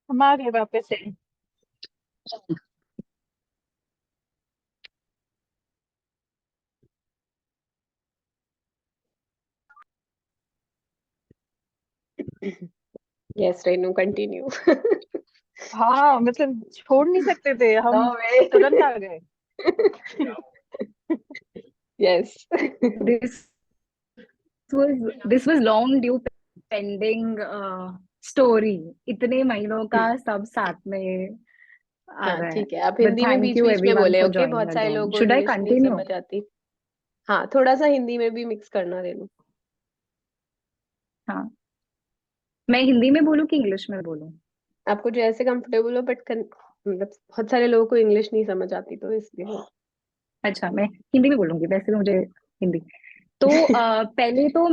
हम आ गए वापस से। Yes Renu continue. हाँ मतलब छोड़ नहीं सकते थे हम, हाँ मैं। तुरंत आ गए। Yes. This this was long due pending story. इतने महीनों का सब साथ में आ हाँ गए. ठीक है, आप But हिंदी में thank बीच you बीच में everyone बोले, for ओके, joining बहुत सारे again. लोगों को Should I इंग्लिश नहीं continue? समझ आती। हाँ, थोड़ा सा हिंदी में भी मिक्स करना रेनू। हाँ, मैं हिंदी में बोलूँ कि इंग्लिश में बोलूँ? आपको जो ऐसे कंफर्टेबल हो, मतलब बहुत सारे लोगों को इंग्लिश नहीं समझ आती तो इसलिए। अच्छा, मैं हिंदी में बोलूंगी, वैसे तो मुझे हिंदी. तो पहले तो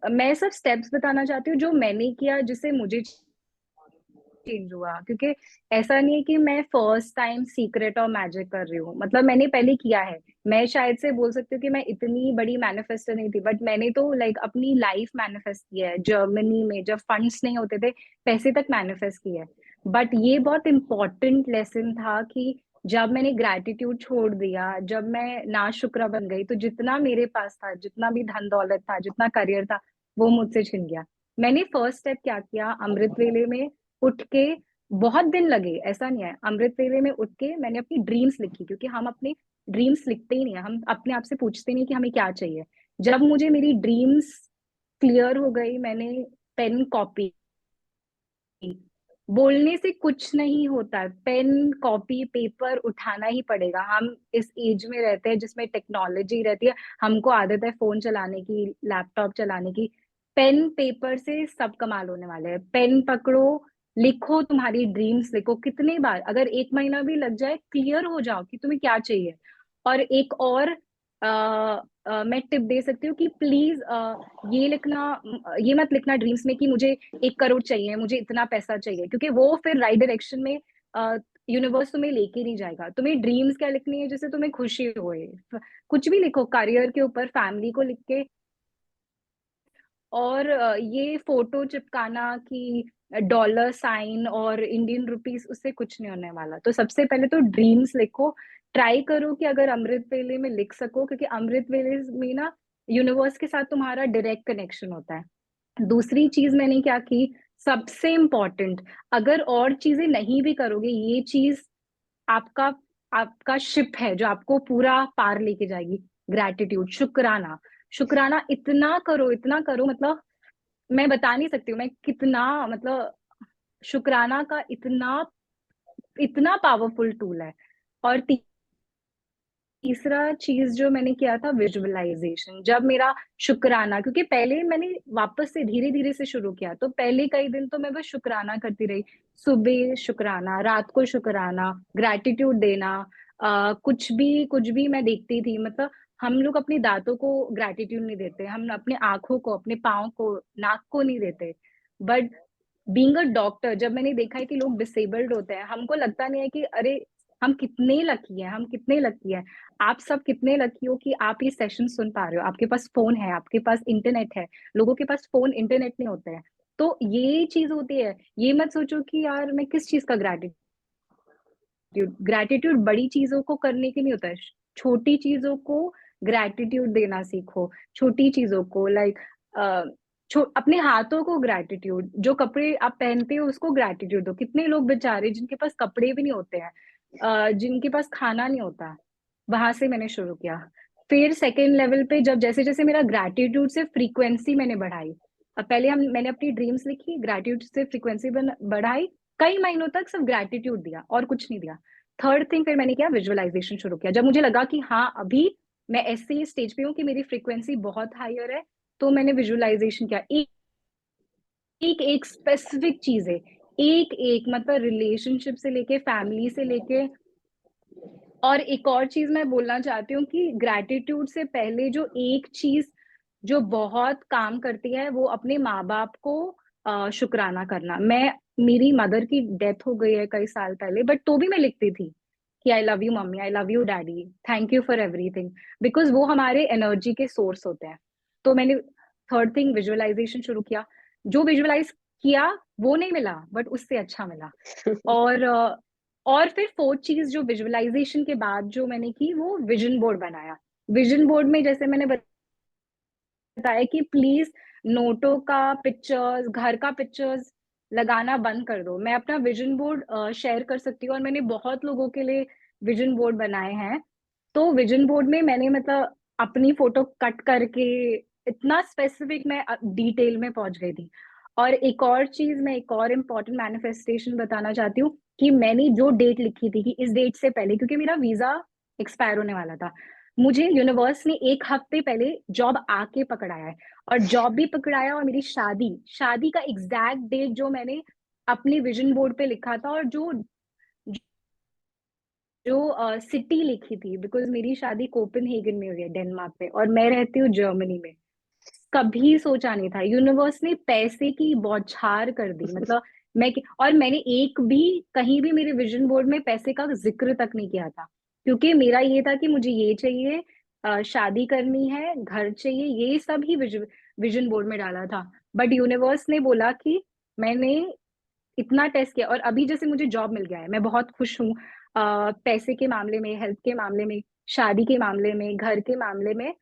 मैं सब स्टेप्स बताना चाहती हूँ जो मैंने किया, जिससे मुझे चेंज हुआ. क्योंकि ऐसा नहीं है कि मैं फर्स्ट टाइम सीक्रेट और मैजिक कर रही हूँ. मतलब मैंने पहले किया है. मैं शायद से बोल सकती हूँ कि मैं इतनी बड़ी मैनिफेस्टर नहीं थी, बट मैंने तो लाइक अपनी लाइफ मैनिफेस्ट किया है. जर्मनी में जब फंड्स नहीं होते थे, पैसे तक मैनिफेस्ट किया है. बट ये बहुत इंपॉर्टेंट लेसन था कि जब मैंने ग्रैटिट्यूड छोड़ दिया, जब मैं ना शुक्र बन गई, तो जितना मेरे पास था, जितना भी धन दौलत था, जितना करियर था, वो मुझसे छिन गया. मैंने फर्स्ट स्टेप क्या किया, अमृत वेले में उठ के, बहुत दिन लगे, ऐसा नहीं है, अमृत वेले में उठ के मैंने अपनी ड्रीम्स लिखी. क्योंकि हम अपने ड्रीम्स लिखते ही नहीं है, हम अपने आप से पूछते नहीं कि हमें क्या चाहिए. जब मुझे मेरी ड्रीम्स क्लियर हो गई, मैंने पेन कॉपी, बोलने से कुछ नहीं होता है, पेन कॉपी पेपर उठाना ही पड़ेगा. हम इस एज में रहते हैं जिसमें टेक्नोलॉजी रहती है, हमको आदत है फोन चलाने की, लैपटॉप चलाने की. पेन पेपर से सब कमाल होने वाले हैं. पेन पकड़ो, लिखो, तुम्हारी ड्रीम्स लिखो. कितने बार, अगर एक महीना भी लग जाए, क्लियर हो जाओ कि तुम्हें क्या चाहिए. और एक और मैं टिप दे सकती हूँ कि प्लीज ये लिखना, ये मत लिखना ड्रीम्स में कि मुझे 1 करोड़ चाहिए, मुझे इतना पैसा चाहिए. क्योंकि वो फिर राइट डायरेक्शन में यूनिवर्स तुम्हें लेके नहीं जाएगा. तुम्हें ड्रीम्स क्या लिखनी है, जिससे तुम्हें खुशी होए. कुछ भी लिखो, करियर के ऊपर, फैमिली को लिख के. और ये फोटो चिपकाना कि डॉलर साइन और इंडियन रुपीस, उससे कुछ नहीं होने वाला. तो सबसे पहले तो ड्रीम्स लिखो. ट्राई करो कि अगर अमृत वेले में लिख सको, क्योंकि अमृत वेले में ना यूनिवर्स के साथ तुम्हारा डायरेक्ट कनेक्शन होता है. दूसरी चीज मैंने क्या की, सबसे इम्पोर्टेंट, अगर और चीजें नहीं भी करोगे, ये चीज आपका आपका शिप है जो आपको पूरा पार लेके जाएगी. ग्रैटिट्यूड, शुक्राना. शुक्राना इतना करो, मतलब मैं बता नहीं सकती हूँ मैं कितना, मतलब शुक्राना का इतना इतना पावरफुल टूल है. और तीसरा चीज जो मैंने किया था, विजुअलाइजेशन. जब मेरा शुक्राना, क्योंकि पहले मैंने वापस से धीरे धीरे से शुरू किया, तो पहले कई दिन तो मैं बस शुक्राना करती रही. सुबह शुक्राना, रात को शुक्राना, ग्रैटिट्यूड देना. कुछ भी मैं देखती थी, मतलब हम लोग अपने दांतों को ग्रैटिट्यूड नहीं देते, हम अपने आंखों को, अपने पाँव को, नाक को नहीं देते. बट बीइंग अ डॉक्टर, जब मैंने देखा है कि लोग डिसेबल्ड होते हैं, हमको लगता नहीं है कि अरे हम कितने लकी हैं, हम कितने लकी हैं. आप सब कितने लकी हो कि आप ये सेशन सुन पा रहे हो, आपके पास फोन है, आपके पास इंटरनेट है. लोगों के पास फोन इंटरनेट नहीं होते हैं. तो ये चीज होती है. ये मत सोचो कि यार मैं किस चीज का ग्रैटिट्यूड. ग्रैटिट्यूड बड़ी चीजों को करने के नहीं होता है, छोटी चीजों को ग्रैटिट्यूड देना सीखो. छोटी चीजों को, लाइक अपने हाथों को ग्रैटिट्यूड, जो कपड़े आप पहनते हो उसको ग्रैटिट्यूड दो. कितने लोग बेचारे जिनके पास कपड़े भी नहीं होते हैं, जिनके पास खाना नहीं होता. वहां से मैंने शुरू किया. फिर सेकेंड लेवल पे, जब जैसे जैसे मेरा ग्रैटिट्यूड से फ्रीक्वेंसी मैंने बढ़ाई. अब पहले मैंने अपनी ड्रीम्स लिखी, ग्रैटिट्यूड से फ्रीक्वेंसी बढ़ाई. कई महीनों तक सिर्फ ग्रैटिट्यूड दिया और कुछ नहीं दिया. थर्ड थिंग फिर मैंने किया, विजुअलाइजेशन शुरू किया. जब मुझे लगा कि हाँ अभी मैं ऐसे स्टेज पे हूँ कि मेरी फ्रीक्वेंसी बहुत हायर है, तो मैंने विजुअलाइजेशन किया. एक एक स्पेसिफिक चीज है, एक एक, मतलब रिलेशनशिप से लेके, फैमिली से लेके. और एक और चीज मैं बोलना चाहती हूँ कि ग्रैटिट्यूड से पहले जो एक चीज जो बहुत काम करती है, वो अपने माँ बाप को शुक्राना करना. मेरी मदर की डेथ हो गई है कई साल पहले, बट तो भी मैं लिखती थी कि I love you mummy, I love you daddy, thank you for everything. Because वो हमारे एनर्जी के सोर्स होते हैं. तो मैंने थर्ड थिंग विजुअलाइजेशन शुरू किया. जो विजुअलाइज किया, वो नहीं मिला बट उससे अच्छा मिला। और फिर फोर्थ चीज जो विजुअलाइजेशन के बाद जो मैंने की, वो विजन बोर्ड बनाया। विजन बोर्ड में जैसे मैंने बताया कि प्लीज नोटों का पिक्चर्स, घर का पिक्चर्स लगाना बंद कर दो। मैं अपना विजन बोर्ड शेयर कर सकती हूँ, और मैंने बहुत लोगों के लिए विजन बोर्ड बनाए हैं। तो विजन बोर्ड में मैंने मतलब अपनी फोटो कट करके इतना स्पेसिफिक मैं डिटेल में पहुंच गई थी। और एक और चीज, मैं एक और इम्पोर्टेंट मैनिफेस्टेशन बताना चाहती हूँ कि मैंने जो डेट लिखी थी कि इस डेट से पहले, क्योंकि मेरा वीजा एक्सपायर होने वाला था, मुझे यूनिवर्स ने 1 हफ्ते पहले जॉब आके पकड़ाया है। और जॉब भी पकड़ाया, और मेरी शादी शादी का एग्जैक्ट डेट जो मैंने अपने विजन बोर्ड पे लिखा था, और जो जो सिटी लिखी थी, बिकॉज मेरी शादी कोपेनहेगन में हुई है, डेनमार्क में, और मैं रहती हूँ जर्मनी में। कभी सोचा नहीं था, यूनिवर्स ने पैसे की बौछार कर दी। मतलब और मैंने एक भी कहीं भी मेरे विजन बोर्ड में पैसे का जिक्र तक नहीं किया था, क्योंकि मेरा ये था कि मुझे ये चाहिए, शादी करनी है, घर चाहिए, ये सब ही विजन बोर्ड में डाला था। बट यूनिवर्स ने बोला कि मैंने इतना टेस्ट किया, और अभी जैसे मुझे जॉब मिल गया है, मैं बहुत खुश हूँ। पैसे के मामले में, हेल्थ के मामले में, शादी के मामले में, घर के मामले में।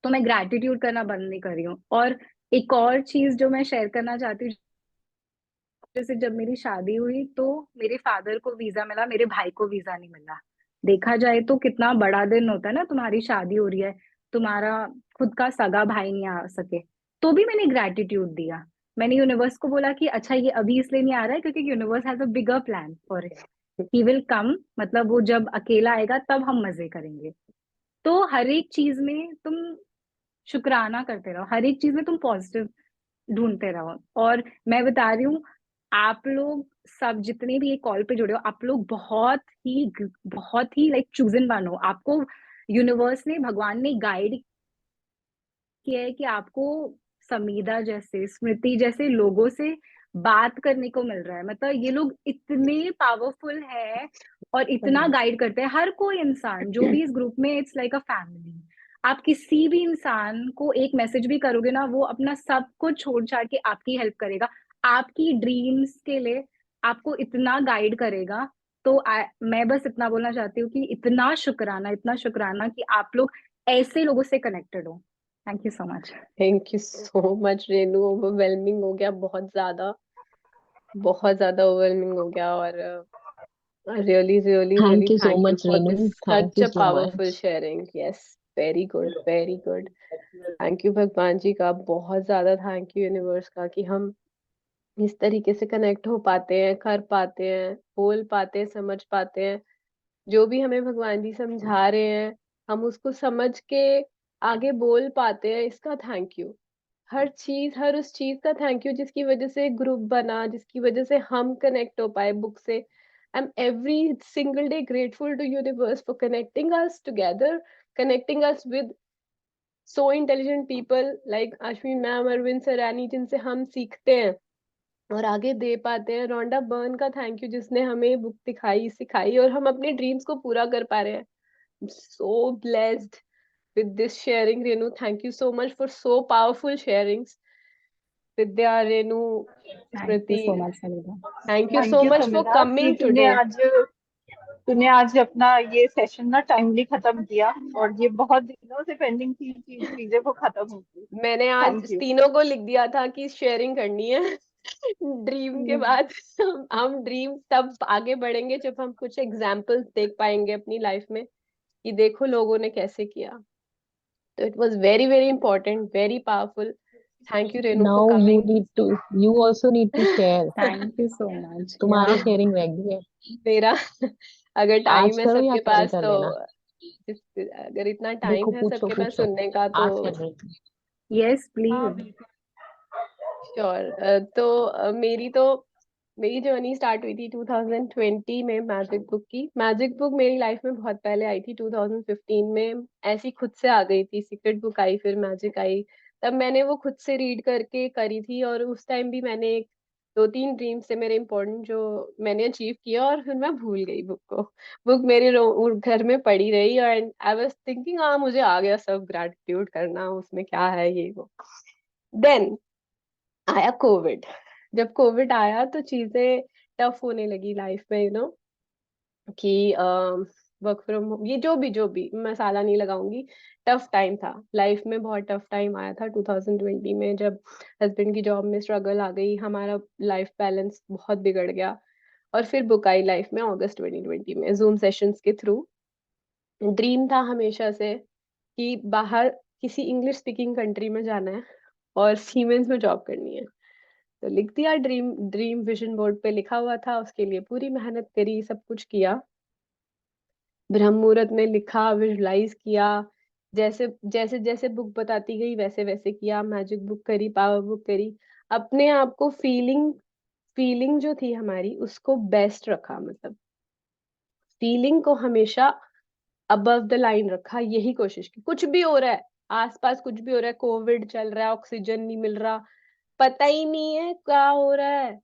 तो मैं ग्रैटिट्यूड करना बंद नहीं कर रही हूँ। और एक और चीज जो मैं शेयर करना चाहती हूँ, जैसे जब मेरी शादी हुई तो मेरे फादर को वीजा मिला, मेरे भाई को वीजा नहीं मिला। देखा जाए तो कितना बड़ा दिन होता है ना, तुम्हारी शादी हो रही है, तुम्हारा खुद का सगा भाई नहीं आ सके, तो भी मैंने ग्रैटिट्यूड दिया। मैंने यूनिवर्स को बोला कि अच्छा, ये अभी इसलिए नहीं आ रहा है क्योंकि universe has a bigger plan for him, he will come. मतलब वो जब अकेला आएगा तब हम मजे करेंगे। तो हर एक चीज में तुम शुक्राना करते रहो, हर एक चीज में तुम पॉजिटिव ढूंढते रहो। और मैं बता रही हूँ, आप लोग सब जितने भी ये कॉल पे जुड़े हो, आप लोग बहुत ही लाइक चूजन वन हो। आपको यूनिवर्स ने, भगवान ने गाइड किया है कि आपको समीदा जैसे, स्मृति जैसे लोगों से बात करने को मिल रहा है। मतलब ये लोग इतने पावरफुल है और इतना गाइड करते हैं हर कोई इंसान जो भी इस ग्रुप में, इट्स लाइक अ फैमिली। आप किसी भी इंसान को एक मैसेज भी करोगे ना, वो अपना सब कुछ छोड़ छाड़ के आपकी हेल्प करेगा, आपकी ड्रीम्स के लिए आपको इतना गाइड करेगा। तो मैं बस इतना बोलना चाहती हूँ कि इतना शुक्राना कि आप लोग ऐसे लोगों से कनेक्टेड हो। Thank you so much. Thank you so much Renu. Overwhelming हो गया, बहुत ज्यादा ओवरवेलमिंग हो गया। और really really really Thank you so thank you much, for Renu. This Thank such you a so powerful much. Sharing. Yes, very good, very good. Thank you भगवान जी का, बहुत ज्यादा थैंक यू यूनिवर्स का कि हम इस तरीके से कनेक्ट हो पाते हैं, कर पाते हैं, बोल पाते हैं, समझ पाते हैं। जो भी हमें भगवान जी समझा रहे हैं, हम उसको समझ के आगे बोल पाते हैं, इसका थैंक यू। हर चीज, हर उस चीज का थैंक यू जिसकी वजह से ग्रुप बना, जिसकी वजह से हम कनेक्ट हो पाए बुक से। I am every single day grateful to universe for connecting us together, connecting us with so intelligent people like Ashwin ma'am, Arvind Sarani, जिनसे हम सीखते हैं और आगे दे पाते हैं। रोंडा बर्न का थैंक यू, जिसने हमें बुक दिखाई, सिखाई, और हम अपने ड्रीम्स को पूरा कर पा रहे हैं। So blessed with this sharing, Renu. Thank you so much for so powerful sharings. Vidya, Renu, thank you Smriti, so much Sameera. thank you so thank you much for समिधा कि coming today. तूने आज अपना ये सेशन ना timely खत्म किया, और ये बहुत दिनों से पेंडिंग थी चीजें वो खत्म हो गई। मैंने आज थैंक यू। तीनों को लिख दिया था कि शेयरिंग करनी है। ड्रीम के बाद हम ड्रीम तब आगे बढ़ेंगे जब हम कुछ एग्जाम्पल्स देख पाएंगे अपनी लाइफ में कि देखो लोगों ने कैसे किया। तो it was very very important, very powerful. Thank you Renu for Now coming. you also need to share. Thank you so much. या तुम्हारा sharing ready है. मेरा अगर आज टाइम है करो या सबके कल पास कर तो, लेना. अगर इतना देखो, टाइम है पूछो सबके पास पूछो. सुनने का तो। आज कर रही थी. यस हाँ प्लीज। बिल्कुल। श्योर। तो मेरी जर्नी स्टार्ट हुई थी 2020 में मैजिक बुक की। मैजिक बुक मेरी लाइफ में बहुत पहले आई थी, 2015 में ऐसी खुद से आ गई थी। सीक्रेट बुक आई, फिर मैजिक आई, तब मैंने वो खुद से रीड करके करी थी। और उस टाइम भी मैंने 2-3 ड्रीम्स से मेरे इम्पोर्टेंट जो मैंने अचीव किया, और फिर मैं भूल गई बुक को। बुक मेरे घर में पड़ी रही, और आई वाज थिंकिंग हाँ मुझे आ गया सब, ग्रैटिट्यूड करना उसमें क्या है, ये वो। देन आया कोविड। जब कोविड आया तो चीजें टफ होने लगी लाइफ में, कि वर्क फ्रॉम होम, ये जो भी मसाला नहीं लगाऊंगी, टफ टाइम था लाइफ में, बहुत टफ टाइम आया था 2020 में, जब हस्बैंड की जॉब में स्ट्रगल आ गई, हमारा लाइफ बैलेंस बहुत बिगड़ गया। और फिर बुक आई लाइफ में अगस्त 2020 में जूम सेशंस के थ्रू। ड्रीम था हमेशा से कि बाहर किसी इंग्लिश स्पीकिंग कंट्री में जाना है और सीमेंस में जॉब करनी है। तो लिख दिया, ड्रीम ड्रीम विजन बोर्ड पे लिखा हुआ था, उसके लिए पूरी मेहनत करी, सब कुछ किया, ब्रह्म मुहूर्त में लिखा, विजुलाइज किया, जैसे जैसे जैसे बुक बताती गई वैसे वैसे किया, मैजिक बुक करी, पावर बुक करी, अपने आप को फीलिंग फीलिंग जो थी हमारी उसको बेस्ट रखा, मतलब फीलिंग को हमेशा अबव द लाइन रखा, यही कोशिश की। कुछ भी हो रहा है आसपास, कुछ भी हो रहा है, कोविड चल रहा है, ऑक्सीजन नहीं मिल रहा, पता ही नहीं है क्या हो रहा है,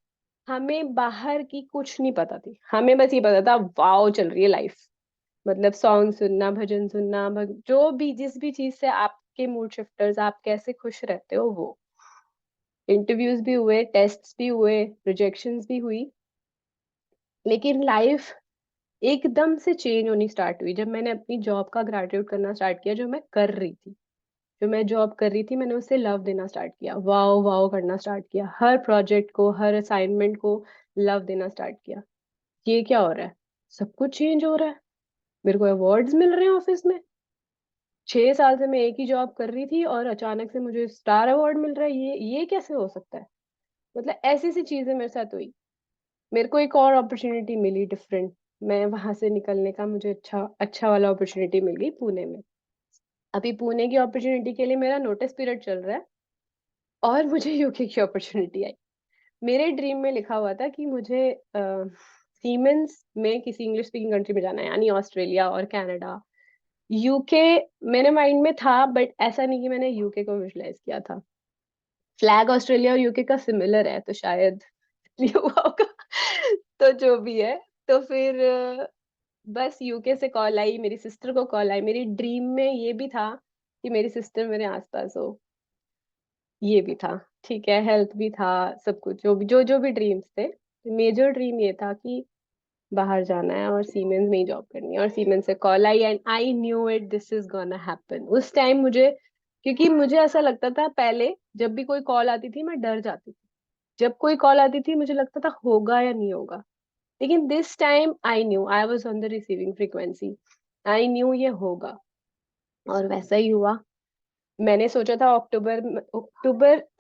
हमें बाहर की कुछ नहीं पता थी, हमें बस ये पता था वाओ चल रही है लाइफ, मतलब सॉन्ग सुनना, भजन सुनना, जो भी जिस भी चीज से आपके मूड शिफ्टर्स, आप कैसे खुश रहते हो वो। इंटरव्यूज भी हुए, टेस्ट्स भी हुए, रिजेक्शंस भी हुई, लेकिन लाइफ एकदम से चेंज होनी स्टार्ट हुई जब मैंने अपनी जॉब का ग्रेजुएट करना स्टार्ट किया। जो मैं कर रही थी, जो मैं जॉब कर रही थी, मैंने उसे लव देना स्टार्ट किया, वाओ वाओ करना स्टार्ट किया, हर प्रोजेक्ट को, हर असाइनमेंट को लव देना स्टार्ट किया। ये क्या हो रहा है, सब कुछ चेंज हो रहा है, मेरे को अवार्ड्स मिल रहे हैं ऑफिस में, 6 साल से मैं एक ही जॉब कर रही थी और अचानक से मुझे स्टार अवार्ड मिल रहा है, ये कैसे हो सकता है। मतलब ऐसी सी चीजें मेरे साथ हुई। मेरे को एक और अपॉर्चुनिटी मिली डिफरेंट, मैं वहां से निकलने का, मुझे अच्छा अच्छा वाला अपॉर्चुनिटी मिल गई पुणे में। अभी पुणे की अपॉर्चुनिटी के लिए मेरा नोटिस पीरियड चल रहा है और मुझे यूके की अपॉर्चुनिटी आई। मेरे ड्रीम में लिखा हुआ था कि मुझे सीमेंस में किसी इंग्लिश स्पीकिंग कंट्री में जाना है, यानी ऑस्ट्रेलिया और कनाडा, यूके मेरे माइंड में था, बट ऐसा नहीं कि मैंने यूके को विजुलाइज किया था। फ्लैग ऑस्ट्रेलिया और यूके का सिमिलर है तो शायद ये हुआ होगा। तो जो भी है, तो फिर बस यूके से कॉल आई, मेरी सिस्टर को कॉल आई, मेरी ड्रीम में ये भी था कि मेरी सिस्टर मेरे आसपास हो, ये भी था, ठीक है, हेल्थ भी था, सब कुछ जो भी ड्रीम्स थे। मेजर ड्रीम ये था कि बाहर जाना है और सीमेंस में ही जॉब करनी है, और सीमेंस से call I and I knew it, this is gonna happen. उस टाइम मुझे, क्योंकि मुझे ऐसा लगता था पहले, जब भी कोई कॉल आती थी मैं डर जाती थी, जब कोई कॉल आती थी मुझे लगता था होगा या नहीं होगा, लेकिन this time I knew, I was on the receiving frequency, I knew ये होगा, और वैसा ही हुआ। मैंने सोचा था अक्टूबर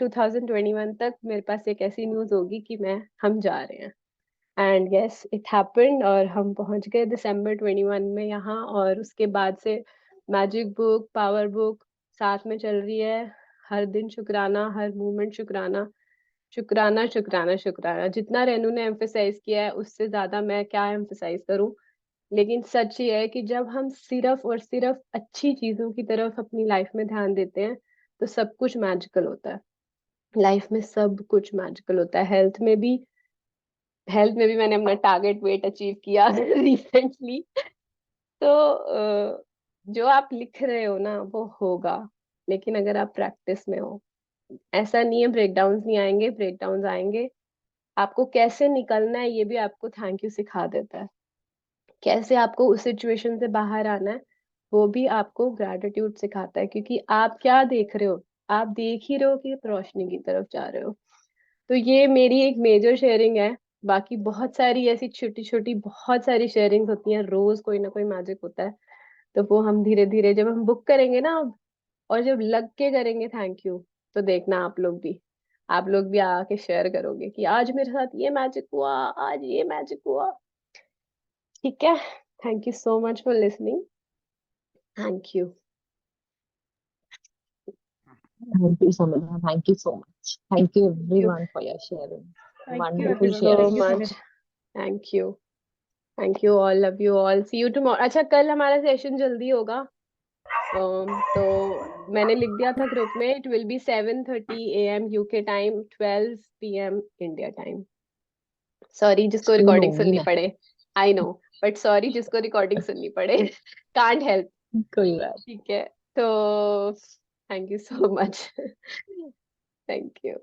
2021 तक मेरे पास एक ऐसी न्यूज होगी कि हम जा रहे हैं, एंड यस इट हैपेंड, और हम पहुंच गए दिसंबर 21 में यहाँ। और उसके बाद से मैजिक बुक, पावर बुक साथ में चल रही है, हर दिन शुक्राना, हर मोमेंट शुक्राना, शुक्राना शुक्राना शुक्राना। जितना रेनू ने एम्फेसाइज किया है उससे ज्यादा मैं क्या एम्फेसाइज करूं, लेकिन सच ये है कि जब हम सिर्फ और सिर्फ अच्छी चीजों की तरफ अपनी लाइफ में ध्यान देते हैं तो सब कुछ मैजिकल होता है, लाइफ में सब कुछ मैजिकल होता है। हेल्थ में भी मैंने अपना टारगेट वेट अचीव किया रिसेंटली। तो जो आप लिख रहे हो ना वो होगा, लेकिन अगर आप प्रैक्टिस में हो, ऐसा नहीं है ब्रेकडाउन्स नहीं आएंगे, ब्रेकडाउन्स आएंगे, आपको कैसे निकलना है ये भी आपको थैंक यू सिखा देता है, कैसे आपको उस सिचुएशन से बाहर आना है वो भी आपको ग्रेटिट्यूड सिखाता है, क्योंकि आप क्या देख रहे हो, आप देख ही रहे हो कि रोशनी की तरफ जा रहे हो। तो ये मेरी एक मेजर शेयरिंग है। बाकी बहुत सारी ऐसी छोटी छोटी बहुत सारी शेयरिंग्स होती हैं, रोज कोई ना कोई मैजिक होता है, तो वो हम धीरे धीरे जब हम बुक करेंगे ना अब, और जब लग के करेंगे थैंक यू, तो देखना आप लोग भी आके शेयर करोगे कि आज मेरे साथ ये मैजिक हुआ, आज ये मैजिक हुआ। ठीक है, thank you so much for listening, thank you. Thank you, Samita. Thank you so much. Thank you everyone for your sharing. Thank you thank you Wonderful everyone, so thank sharing. You much, Sumit. Thank you all, love you all, see you tomorrow. अच्छा कल हमारा session जल्दी होगा, तो मैंने लिख दिया था ग्रुप में, it will be 7:30 AM UK time, 12 PM India time. Sorry जिसको Soon रिकॉर्डिंग होंगी सुननी मैं. पड़े, आई नो, बट सॉरी जिसको रिकॉर्डिंग सुननी पड़े, कांट हेल्प। कोई बात. ठीक है, तो thank you so much, thank you.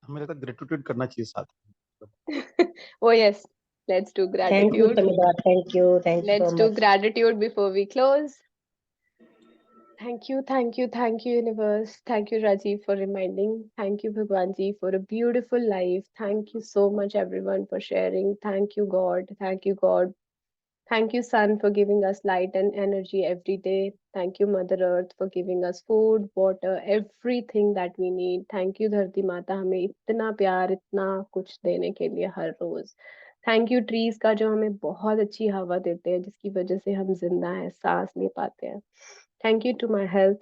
हमें लगता है ग्रेटिट्यूड करना चाहिए साथ में। Oh yes, let's do Thank you, gratitude. Samita. Thank you so Let's do much. gratitude before we close. Thank you, universe. Thank you, Rajiv, for reminding. Thank you, Bhagwan Ji, for a beautiful life. Thank you so much, everyone, for sharing. Thank you, God. Thank you, God. Thank you, Sun, for giving us light and energy every day. Thank you, Mother Earth, for giving us food, water, everything that we need. Thank you, धरती माता, हमें इतना प्यार, इतना कुछ देने के लिए हर रोज. Thank you, trees का जो हमें बहुत अच्छी हवा देते हैं, जिसकी वजह से हम जिंदा हैं, सांस ले पाते हैं. Thank you to my health.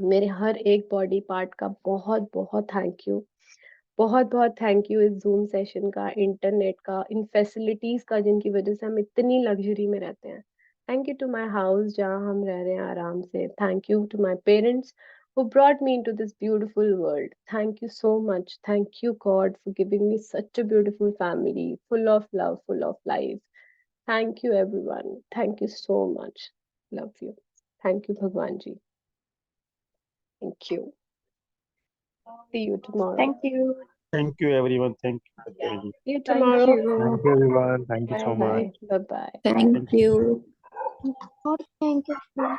मेरे हर एक बॉडी पार्ट का बहुत बहुत थैंक यू. बहुत बहुत थैंक यू इस जूम सेशन का, इंटरनेट का, इन फैसिलिटीज का, जिनकी वजह से हम इतनी लग्जरी में रहते हैं. Thank you to my house, जहाँ हम रह रहे हैं आराम से. Thank you to my parents who brought me into this beautiful world. Thank you so much. Thank you, God, for giving me such a beautiful family, full of love, full of life. Thank you, everyone. Thank you so much. Love you. Thank you, Bhagwan Ji. Thank you. See you tomorrow. Thank you. Thank you everyone. Thank you for joining. See you Thank tomorrow. you. Thank you, everyone. Thank you so much. Bye. Bye-bye. Thank Thank you. you. God, thank you.